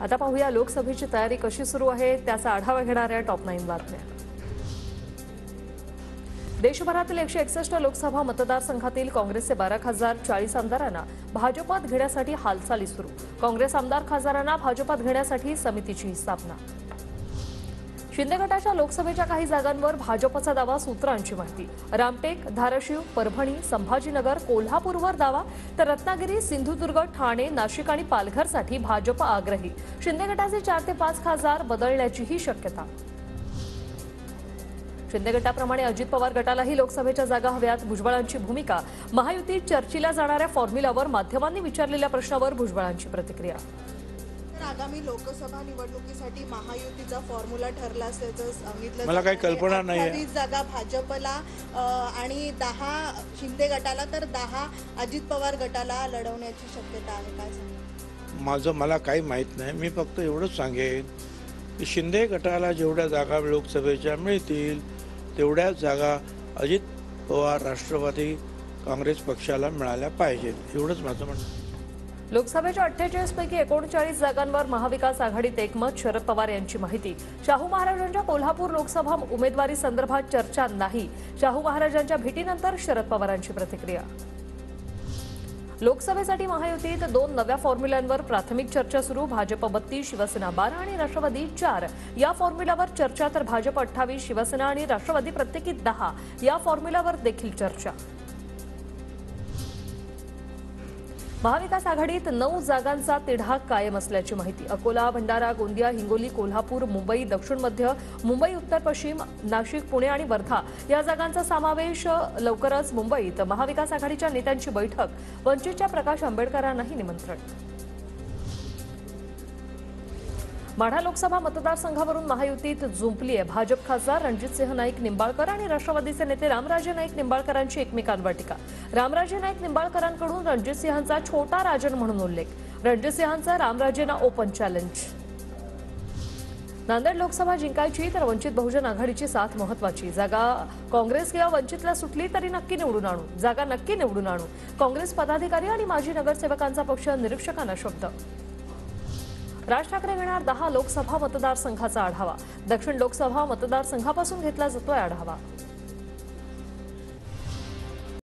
आता पाहूया लोकसभेची तयारी कशी सुरू आहे त्याचा आढावा घेणाऱ्या टॉप 9 बातम्या। देशभरातील 161 लोकसभा मतदारसंघातील काँग्रेसचे 12 खासदार 40 आमदारांना भाजपात घेण्यासाठी हालचाली सुरू। काँग्रेस आमदार खासदारांना भाजपात घेण्यासाठी समितीची स्थापना। शिंदे गटाच्या लोकसभेच्या काही जागांवर भाजपचा दावा, सूत्रांची माहिती। रामटेक, धाराशिव, परभणी, संभाजीनगर, कोल्हापूरवर दावा, तर रत्नागिरी, सिंधुदुर्ग, ठाणे, नाशिक आणि पालघरसाठी भाजप आग्रही। शिंदे गटाचे 4 ते 5 खासदार बदलण्याचीही शक्यता। शिंदे गटाप्रमाणे अजित पवार गटालाही लोकसभेच्या जागा हव्यात, भुजबळांची भूमिका। महायुतीत चर्चेला जाणाऱ्या फॉर्म्युलावर माध्यमांनी विचारलेल्या प्रश्नावर भुजबळांची प्रतिक्रिया। आगामी लोकसभा निवडणुकीसाठी महायुतीचा फॉर्म्युला ठरला असल्याचं सांगितलं। मला काही कल्पना नाही आहे। 20 जागा भाजपला आणि 10 शिंदे गटाला, तर 10 अजित पवार गटाला लढवण्याची शक्यता आहे। काय सांगा? मला काही माहित नाही। मी फक्त एवढंच सांगेन की शिंदे गटाला जेवढ्या जागा लोकसभेच्या मिळतील तेवढ्याच जागा अजित पवार राष्ट्रवादी काँग्रेस पक्षाला मिळाल्या पाहिजेत, एवढंच माझं म्हणणं आहे। लोकसभेच्या 48 पैकी 39 जागांवर महाविकास आघाडीत एकमत, शरद पवार यांची माहिती। शाहू महाराजांच्या कोल्हापूर लोकसभा उमेदवारी संदर्भात चर्चा नाही, शाहू महाराजांच्या भेटीनंतर शरद पवारांची प्रतिक्रिया। लोकसभेसाठी महायुतीत 2 नव्या फॉर्म्युल्यांवर प्राथमिक चर्चा सुरू। भाजप 32, शिवसेना 12 आणि राष्ट्रवादी 4 या फॉर्म्युलावर चर्चा, तर भाजप 28, शिवसेना आणि राष्ट्रवादी प्रत्येकी 10 या फॉर्म्युलावर देखील चर्चा। महाविकास आघाडीत 9 जागांचा तिढा कायम असल्याची माहिती। अकोला, भंडारा, गोंदिया, हिंगोली, कोल्हापूर, मुंबई, दक्षिण मध्य मुंबई, उत्तर पश्चिम, नाशिक, पुणे आणि वर्धा या जागांचा समावेश। लवकरच मुंबईत महाविकास आघाडीच्या नेत्यांची बैठक, वंचितच्या प्रकाश आंबेडकरांनाही निमंत्रण। माढा लोकसभा मतदारसंघावरून महायुतीत जुंपली आहे। भाजप खासदार रणजितसिंह नाईक निंबाळकर आणि राष्ट्रवादीचे नेते रामराजे नाईक निंबाळकरांची एकमेकांवर टीका। रामराजे नाईक निंबाळकरांकडून रणजितसिंहांचा छोटा राजन म्हणून उल्लेख। रणजितसिंहांचा रामराजेंना ओपन चॅलेंज। नांदेड लोकसभा जिंकायची तर वंचित बहुजन आघाडीची साथ महत्वाची। जागा काँग्रेस किंवा वंचितला सुटली तरी नक्की निवडून आणू, जागा नक्की निवडून आणू, काँग्रेस पदाधिकारी आणि माजी नगरसेवकांचा पक्ष निरीक्षकांना शब्द। राज ठाकरे घेणार 10 लोकसभा मतदारसंघाचा आढावा। दक्षिण लोकसभा मतदारसंघापासून घेतला जातोय आढावा।